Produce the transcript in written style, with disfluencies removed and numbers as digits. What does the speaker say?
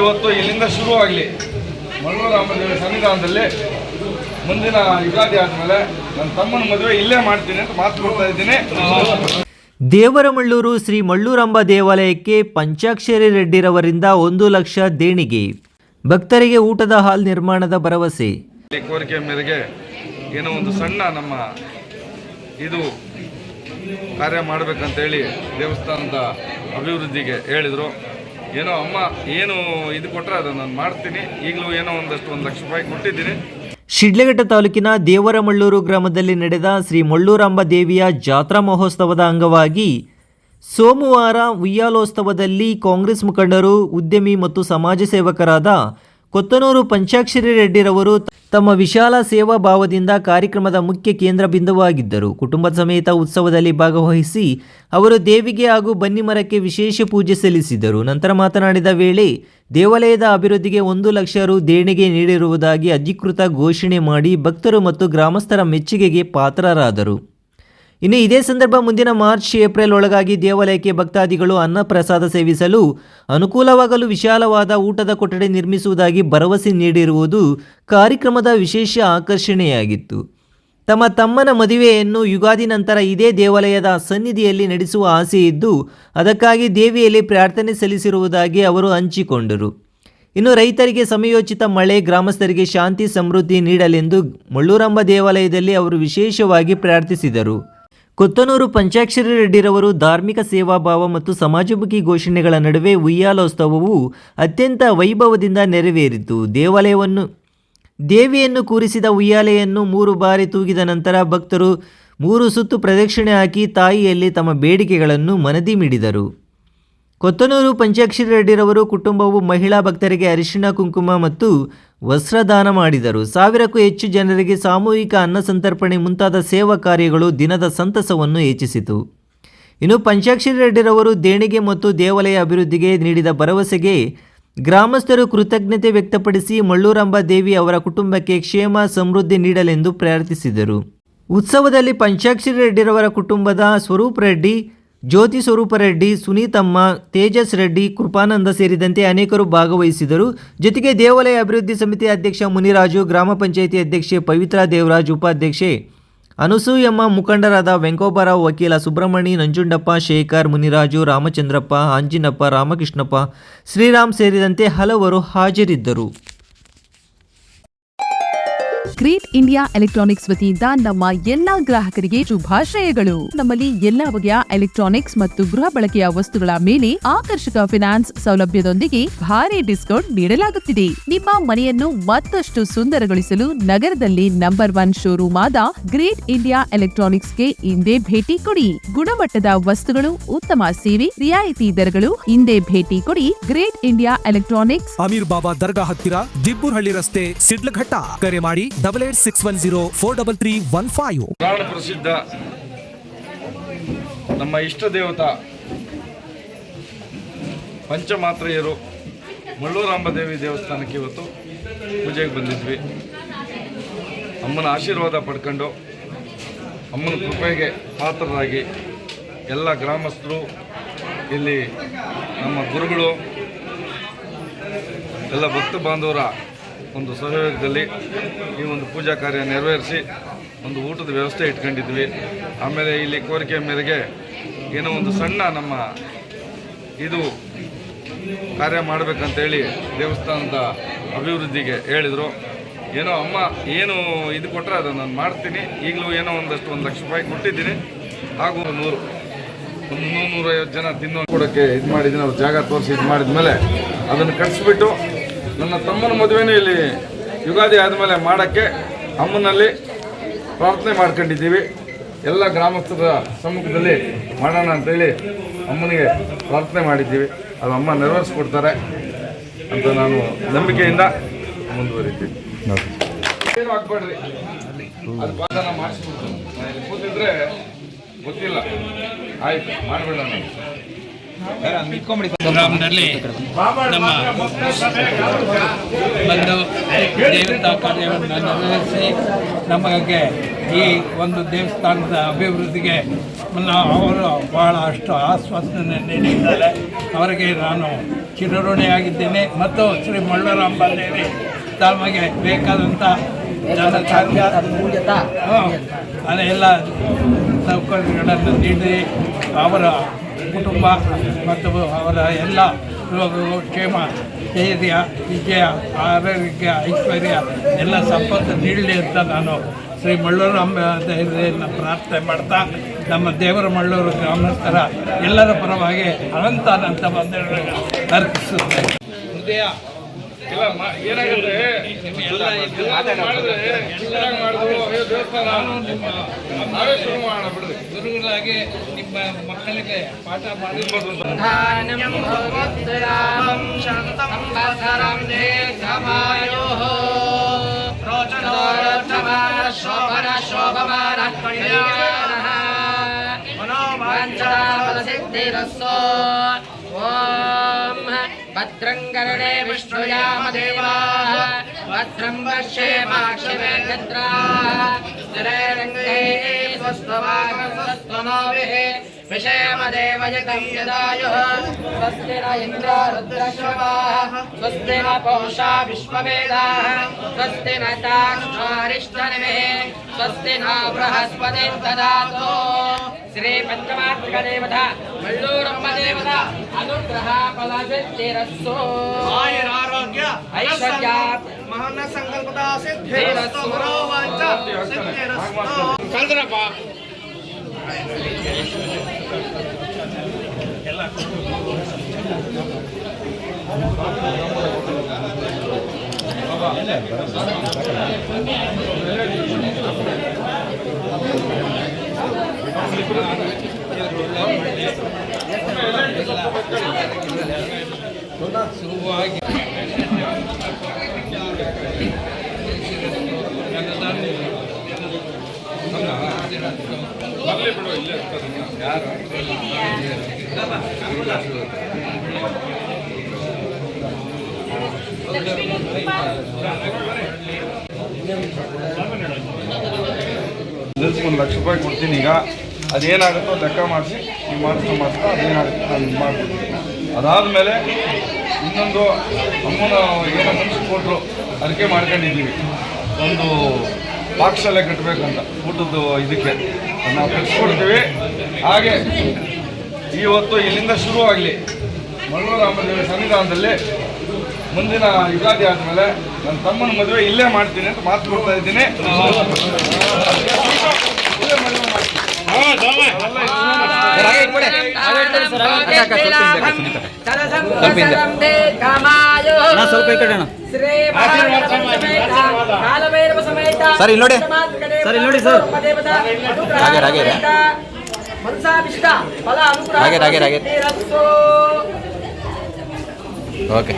ಇವತ್ತು ಇಲ್ಲಿಂದ ಶುರುವಾಗಲಿ ಮಳ್ಳೂರು ರಾಮದೇವಿ ಸನ್ನಿಧಾನದಲ್ಲಿ ಮುಂದಿನ ಯುಗಾದಿ ಆದಮೇಲೆ ನನ್ನ ತಮ್ಮನ ಮದುವೆ ಇಲ್ಲೇ ಮಾಡ್ತೀನಿ ಅಂತ ಮಾತು ಕೊಡ್ತಾ ಇದ್ದೀನಿ. ದೇವರಮಳ್ಳೂರು ಶ್ರೀ ಮಳ್ಳೂರಾಂಬ ದೇವಾಲಯಕ್ಕೆ ಪಂಚಾಕ್ಷರಿ ರೆಡ್ಡಿರವರಿಂದ 1 ಲಕ್ಷ ದೇಣಿಗೆ. ಭಕ್ತರಿಗೆ ಊಟದ ಹಾಲ್ ನಿರ್ಮಾಣದ ಭರವಸೆ. ಕೋರಿಕೆ ಮೇರೆಗೆ ಏನೋ ಒಂದು ಸಣ್ಣ ನಮ್ಮ ಇದು ಕಾರ್ಯ ಮಾಡಬೇಕಂತೇಳಿ ದೇವಸ್ಥಾನದ ಅಭಿವೃದ್ಧಿಗೆ ಹೇಳಿದರು. ಏನೋ ಅಮ್ಮ ಏನು ಇದು ಕೊಟ್ಟರೆ ಅದನ್ನು ನಾನು ಮಾಡ್ತೀನಿ. ಈಗಲೂ ಏನೋ ಒಂದಷ್ಟು 1 ಲಕ್ಷ ರೂಪಾಯಿ ಕೊಟ್ಟಿದ್ದೀನಿ. ಶಿಡ್ಲಘಟ್ಟ ತಾಲೂಕಿನ ದೇವರಮಳ್ಳೂರು ಗ್ರಾಮದಲ್ಲಿ ನಡೆದ ಶ್ರೀ ಮಳ್ಳೂರಾಂಬ ದೇವಿಯ ಜಾತ್ರಾ ಮಹೋತ್ಸವದ ಅಂಗವಾಗಿ ಸೋಮವಾರ ಉಯ್ಯಾಲೋತ್ಸವದಲ್ಲಿ ಕಾಂಗ್ರೆಸ್ ಮುಖಂಡರು, ಉದ್ಯಮಿ ಮತ್ತು ಸಮಾಜ ಸೇವಕರಾದ ಕೊತ್ತನೂರು ಪಂಚಾಕ್ಷರಿ ರೆಡ್ಡಿರವರು ತಮ್ಮ ವಿಶಾಲ ಸೇವಾ ಭಾವದಿಂದ ಕಾರ್ಯಕ್ರಮದ ಮುಖ್ಯ ಕೇಂದ್ರ ಬಿಂದುವಾಗಿದ್ದರು. ಕುಟುಂಬ ಸಮೇತ ಉತ್ಸವದಲ್ಲಿ ಭಾಗವಹಿಸಿ ಅವರು ದೇವಿಗೆ ಹಾಗೂ ಬನ್ನಿಮರಕ್ಕೆ ವಿಶೇಷ ಪೂಜೆ ಸಲ್ಲಿಸಿದರು. ನಂತರ ಮಾತನಾಡಿದ ವೇಳೆ ದೇವಾಲಯದ ಅಭಿವೃದ್ಧಿಗೆ 1 ಲಕ್ಷ ರು ದೇಣಿಗೆ ನೀಡಿರುವುದಾಗಿ ಅಧಿಕೃತ ಘೋಷಣೆ ಮಾಡಿ ಭಕ್ತರು ಮತ್ತು ಗ್ರಾಮಸ್ಥರ ಮೆಚ್ಚುಗೆಗೆ ಪಾತ್ರರಾದರು. ಇನ್ನು ಇದೇ ಸಂದರ್ಭ ಮುಂದಿನ ಮಾರ್ಚ್, ಏಪ್ರಿಲ್ ಒಳಗಾಗಿ ದೇವಾಲಯಕ್ಕೆ ಭಕ್ತಾದಿಗಳು ಅನ್ನ ಪ್ರಸಾದ ಸೇವಿಸಲು ಅನುಕೂಲವಾಗಲು ವಿಶಾಲವಾದ ಊಟದ ಕೊಠಡಿ ನಿರ್ಮಿಸುವುದಾಗಿ ಭರವಸೆ ನೀಡಿರುವುದು ಕಾರ್ಯಕ್ರಮದ ವಿಶೇಷ ಆಕರ್ಷಣೆಯಾಗಿತ್ತು. ತಮ್ಮ ತಮ್ಮನ ಮದುವೆಯನ್ನು ಯುಗಾದಿ ನಂತರ ಇದೇ ದೇವಾಲಯದ ಸನ್ನಿಧಿಯಲ್ಲಿ ನಡೆಸುವ ಆಸೆ ಇದ್ದು ಅದಕ್ಕಾಗಿ ದೇವಿಯಲ್ಲಿ ಪ್ರಾರ್ಥನೆ ಸಲ್ಲಿಸಿರುವುದಾಗಿ ಅವರು ಹಂಚಿಕೊಂಡರು. ಇನ್ನು ರೈತರಿಗೆ ಸಮಯೋಚಿತ ಮಳೆ, ಗ್ರಾಮಸ್ಥರಿಗೆ ಶಾಂತಿ ಸಮೃದ್ಧಿ ನೀಡಲೆಂದು ಮಳ್ಳೂರಾಂಬ ದೇವಾಲಯದಲ್ಲಿ ಅವರು ವಿಶೇಷವಾಗಿ ಪ್ರಾರ್ಥಿಸಿದರು. ಕೊತ್ತನೂರು ಪಂಚಾಕ್ಷರಿ ರೆಡ್ಡಿರವರು ಧಾರ್ಮಿಕ ಸೇವಾಭಾವ ಮತ್ತು ಸಮಾಜಮುಖಿ ಘೋಷಣೆಗಳ ನಡುವೆ ಉಯ್ಯಾಲೋತ್ಸವವು ಅತ್ಯಂತ ವೈಭವದಿಂದ ನೆರವೇರಿತು. ದೇವಿಯನ್ನು ಕೂರಿಸಿದ ಉಯ್ಯಾಲೆಯನ್ನು 3 ಬಾರಿ ತೂಗಿದ ನಂತರ ಭಕ್ತರು 3 ಸುತ್ತು ಪ್ರದಕ್ಷಿಣೆ ಹಾಕಿ ತಾಯಿಯಲ್ಲಿ ತಮ್ಮ ಬೇಡಿಕೆಗಳನ್ನು ಮನದಿ ಮಿಡಿದರು. ಕೊತ್ತನೂರು ಪಂಚಾಕ್ಷರಿ ರೆಡ್ಡಿರವರು ಕುಟುಂಬವು ಮಹಿಳಾ ಭಕ್ತರಿಗೆ ಅರಿಶಿಣ, ಕುಂಕುಮ ಮತ್ತು ವಸ್ತ್ರದಾನ ಮಾಡಿದರು. 1000ಕ್ಕೂ ಹೆಚ್ಚು ಜನರಿಗೆ ಸಾಮೂಹಿಕ ಅನ್ನ ಸಂತರ್ಪಣೆ ಮುಂತಾದ ಸೇವಾ ಕಾರ್ಯಗಳು ದಿನದ ಸಂತಸವನ್ನು ಹೆಚ್ಚಿಸಿತು. ಇನ್ನು ಪಂಚಾಕ್ಷರಿ ರೆಡ್ಡಿರವರು ದೇಣಿಗೆ ಮತ್ತು ದೇವಾಲಯ ಅಭಿವೃದ್ಧಿಗೆ ನೀಡಿದ ಭರವಸೆಗೆ ಗ್ರಾಮಸ್ಥರು ಕೃತಜ್ಞತೆ ವ್ಯಕ್ತಪಡಿಸಿ ಮಳ್ಳೂರಾಂಬ ದೇವಿ ಅವರ ಕುಟುಂಬಕ್ಕೆ ಕ್ಷೇಮ ಸಮೃದ್ಧಿ ನೀಡಲೆಂದು ಪ್ರಾರ್ಥಿಸಿದರು. ಉತ್ಸವದಲ್ಲಿ ಪಂಚಾಕ್ಷರಿ ರೆಡ್ಡಿರವರ ಕುಟುಂಬದ ಸ್ವರೂಪ್ ರೆಡ್ಡಿ, ಜ್ಯೋತಿ ಸ್ವರೂಪ ರೆಡ್ಡಿ, ಸುನೀತಮ್ಮ, ತೇಜಸ್ ರೆಡ್ಡಿ, ಕೃಪಾನಂದ ಸೇರಿದಂತೆ ಅನೇಕರು ಭಾಗವಹಿಸಿದರು. ಜೊತೆಗೆ ದೇವಾಲಯ ಅಭಿವೃದ್ಧಿ ಸಮಿತಿ ಅಧ್ಯಕ್ಷ ಮುನಿರಾಜು, ಗ್ರಾಮ ಪಂಚಾಯಿತಿ ಅಧ್ಯಕ್ಷೆ ಪವಿತ್ರ ದೇವರಾಜ್, ಉಪಾಧ್ಯಕ್ಷೆ ಅನಸೂಯಮ್ಮ, ಮುಖಂಡರಾದ ವೆಂಕೋಬರಾವ್, ವಕೀಲ ಸುಬ್ರಹ್ಮಣಿ, ನಂಜುಂಡಪ್ಪ, ಶೇಖರ್, ಮುನಿರಾಜು, ರಾಮಚಂದ್ರಪ್ಪ, ಆಂಜಿನಪ್ಪ, ರಾಮಕೃಷ್ಣಪ್ಪ, ಶ್ರೀರಾಮ್ ಸೇರಿದಂತೆ ಹಲವರು ಹಾಜರಿದ್ದರು. ಗ್ರೇಟ್ ಇಂಡಿಯಾ ಎಲೆಕ್ಟ್ರಾನಿಕ್ಸ್ ವತಿಯಿಂದ ನಮ್ಮ ಎಲ್ಲಾ ಗ್ರಾಹಕರಿಗೆ ಶುಭಾಶಯಗಳು. ನಮ್ಮಲ್ಲಿ ಎಲ್ಲಾ ಬಗೆಯ ಎಲೆಕ್ಟ್ರಾನಿಕ್ಸ್ ಮತ್ತು ಗೃಹ ಬಳಕೆಯ ವಸ್ತುಗಳ ಮೇಲೆ ಆಕರ್ಷಕ ಫಿನಾನ್ಸ್ ಸೌಲಭ್ಯದೊಂದಿಗೆ ಭಾರಿ ಡಿಸ್ಕೌಂಟ್ ನೀಡಲಾಗುತ್ತಿದೆ. ನಿಮ್ಮ ಮನೆಯನ್ನು ಮತ್ತಷ್ಟು ಸುಂದರಗೊಳಿಸಲು ನಗರದಲ್ಲಿ ನಂಬರ್ 1 ಶೋರೂಮ್ ಆದ ಗ್ರೇಟ್ ಇಂಡಿಯಾ ಎಲೆಕ್ಟ್ರಾನಿಕ್ಸ್ಗೆ ಇಂದೇ ಭೇಟಿ ಕೊಡಿ. ಗುಣಮಟ್ಟದ ವಸ್ತುಗಳು, ಉತ್ತಮ ಸೇವೆ, ರಿಯಾಯಿತಿ ದರಗಳು. ಇಂದೇ ಭೇಟಿ ಕೊಡಿ. ಗ್ರೇಟ್ ಇಂಡಿಯಾ ಎಲೆಕ್ಟ್ರಾನಿಕ್ಸ್, ಅಮೀರ್ ಬಾಬಾ ದರ್ಗಾ ಹತ್ತಿರ, ದಿಬ್ಬೂರ್ಹಳ್ಳಿ ರಸ್ತೆ, ಶಿಡ್ಲಘಟ್ಟ. ಕರೆ ಮಾಡಿ 8861043315. ಪ್ರಾಣ ಪ್ರಸಿದ್ಧ ನಮ್ಮ ಇಷ್ಟ ದೇವತಾ ಪಂಚಮಾತ್ರೆಯರು ಮಳ್ಳೂರಾಂಬ ದೇವಿ ದೇವಸ್ಥಾನಕ್ಕೆ ಇವತ್ತು ಪೂಜೆಗೆ ಬಂದಿದ್ವಿ. ಅಮ್ಮನ ಆಶೀರ್ವಾದ ಪಡ್ಕೊಂಡು ಅಮ್ಮನ ಕೃಪೆಗೆ ಪಾತ್ರರಾಗಿ ಎಲ್ಲ ಗ್ರಾಮಸ್ಥರು, ಇಲ್ಲಿ ನಮ್ಮ ಗುರುಗಳು, ಎಲ್ಲ ಭಕ್ತ ಬಾಂಧವರ ಒಂದು ಸಹಯೋಗದಲ್ಲಿ ಈ ಒಂದು ಪೂಜಾ ಕಾರ್ಯ ನೆರವೇರಿಸಿ ಒಂದು ಊಟದ ವ್ಯವಸ್ಥೆ ಇಟ್ಕೊಂಡಿದ್ವಿ. ಆಮೇಲೆ ಇಲ್ಲಿ ಕೋರಿಕೆ ಮೇರೆಗೆ ಏನೋ ಒಂದು ಸಣ್ಣ ನಮ್ಮ ಇದು ಕಾರ್ಯ ಮಾಡಬೇಕಂತೇಳಿ ದೇವಸ್ಥಾನದ ಅಭಿವೃದ್ಧಿಗೆ ಹೇಳಿದರು. ಏನೋ ಅಮ್ಮ ಏನು ಇದು ಕೊಟ್ಟರೆ ಅದನ್ನು ನಾನು ಮಾಡ್ತೀನಿ. ಈಗಲೂ ಏನೋ ಒಂದಷ್ಟು 1 ಲಕ್ಷ ರೂಪಾಯಿ ಕೊಟ್ಟಿದ್ದೀನಿ. ಹಾಗೂ 150 ಜನ ತಿನ್ನೋ ಕೊಡೋಕ್ಕೆ ಇದು ಮಾಡಿದ್ದೀನಿ. ಅವ್ರು ಜಾಗ ತೋರಿಸಿ ಇದು ಮಾಡಿದ್ಮೇಲೆ ಅದನ್ನು ಕಟ್ಸಿಬಿಟ್ಟು ನನ್ನ ತಮ್ಮನ ಮದುವೆನೂ ಇಲ್ಲಿ ಯುಗಾದಿ ಆದಮೇಲೆ ಮಾಡೋಕ್ಕೆ ಅಮ್ಮನಲ್ಲಿ ಪ್ರಾರ್ಥನೆ ಮಾಡ್ಕೊಂಡಿದ್ದೀವಿ. ಎಲ್ಲ ಗ್ರಾಮಸ್ಥರ ಸಮ್ಮುಖದಲ್ಲಿ ಮಾಡೋಣ ಅಂತೇಳಿ ಅಮ್ಮನಿಗೆ ಪ್ರಾರ್ಥನೆ ಮಾಡಿದ್ದೀವಿ. ಅದು ಅಮ್ಮ ನೆರವೇರಿಸ್ಕೊಡ್ತಾರೆ ಅಂತ ನಾನು ನಂಬಿಕೆಯಿಂದ ಮುಂದುವರಿತೀನಿ. ಏನು ಹಾಕ್ಬೇಡ್ರಿ, ಅದು ಬಾಧನ ಮಾಡಿಸ್ಬಿಡ್ತೀನಿ. ನಾನು ಇಲ್ಲಿ ಕೂತಿದ್ರೆ ಗೊತ್ತಿಲ್ಲ, ಆಯ್ತು ಮಾಡಬೇಡ. ನಾನು ಗ್ರಾಮದಲ್ಲಿ ನಮ್ಮ ಬಂದು ದೇವತಾ ಕಾರ್ಯವನ್ನು ನೆರವೇರಿಸಿ ನಮಗೆ ಈ ಒಂದು ದೇವಸ್ಥಾನದ ಅಭಿವೃದ್ಧಿಗೆ ಅವರು ಬಹಳಷ್ಟು ಆಶ್ವಾಸನೆ ನೀಡಿದ್ದಾರೆ. ಅವರಿಗೆ ನಾನು ಚಿರಋಣಿಯಾಗಿದ್ದೇನೆ. ಮತ್ತು ಶ್ರೀ ಮಳ್ಳೂರಾಂಬ ದೇವಿ ತಮಗೆ ಬೇಕಾದಂಥ ಅದೆಲ್ಲ ಸೌಕರ್ಯಗಳನ್ನು ನೀಡಿ ಅವರ ಕುಟುಂಬ ಮತ್ತು ಅವರ ಎಲ್ಲ ಕ್ಷೇಮ ಧೈರ್ಯ ವಿಜಯ ಆರೋಗ್ಯ ಐಶ್ವರ್ಯ ಎಲ್ಲ ಸಂಪತ್ತು ನೀಡಲಿ ಅಂತ ನಾನು ಶ್ರೀ ಮಳ್ಳೂರಾಂಬ ದೇವಿಯನ್ನು ಪ್ರಾರ್ಥನೆ ಮಾಡ್ತಾ ನಮ್ಮ ದೇವರ ಮಳ್ಳೂರು ಗ್ರಾಮಸ್ಥರ ಎಲ್ಲರ ಪರವಾಗಿ ಅನಂತ ವಂದನೆಗಳನ್ನು ಅರ್ಪಿಸುತ್ತೇನೆ. ಹೃದಯ ಏನಾಗುತ್ತೆ ಗುರುಗಳಾಗಿ ನಿಮ್ಮ ಮಕ್ಕಳಿಗೆ ಪಾಠ ಮಾಡಿ भद्रं कर्णे विष्णुयामदेवाः भद्रं पश्येमाक्षिवेन्द्राः स्थिरैरङ्गैः स्वस्तिवागस्वस्त्वनोभिः विषयमदेवयतं यदायुः स्वस्ति न इन्द्रो रुद्रश्रवाः स्वस्ति न पूषा विश्ववेदाः स्वस्ति न ताक्ष्वारिष्ठनिभिः स्वस्ति न बृहस्पतिं ददातु श्री पंचमात्मदेवता मल्लूरम्मदेवता अनुग्रह फलसिद्धिरस्सु आयुरारोग्य ऐश्वर्य महान संकल्पदा सिद्धिरस्सु मनोवांच सिद्धिरस्सु चलद्रप्प ಸುಖವಾಗಿ ನಿಲ್ಸ್ಕೊಂಡು ₹1,00,000 ಕೊಡ್ತೀನಿ. ಈಗ ಅದೇನಾಗುತ್ತೋ ಲೆಕ್ಕ ಮಾಡಿಸಿ ನೀವು ಮಾಡಿಸ್ತಾ ಅದೇನಾಗುತ್ತೆ ನಾನು ಮಾಡ್ತೀನಿ. ಅದಾದಮೇಲೆ ಇನ್ನೊಂದು ಅಮ್ಮನ ಏನೋ ಮನ್ಸು ಕೊಟ್ಟರು ಅದಕ್ಕೆ ಮಾಡ್ಕೊಂಡಿದ್ದೀವಿ, ಒಂದು ಪಾಕಶಾಲೆ ಕಟ್ಟಬೇಕಂತ ಊಟದ್ದು ಇದಕ್ಕೆ ನಾವು ಕಟ್ಸ್ಕೊಡ್ತೀವಿ. ಹಾಗೆ ಇವತ್ತು ಇಲ್ಲಿಂದ ಶುರುವಾಗಲಿ ಮಳ್ಳೂರಾಂಬದೇವಿ ಸನ್ನಿಧಾನದಲ್ಲಿ ಮುಂದಿನ ಯುಗಾದಿ ಆದಮೇಲೆ ನನ್ನ ತಮ್ಮನ ಮದುವೆ ಇಲ್ಲೇ ಮಾಡ್ತೀನಿ ಅಂತ ಮಾತು ಕೊಡ್ತಾ ಇದ್ದೀನಿ. ಸರ್ ಇಲ್ಲಿ ನೋಡಿ ಸರ್ ಹಾಗೆ ಓಕೆ.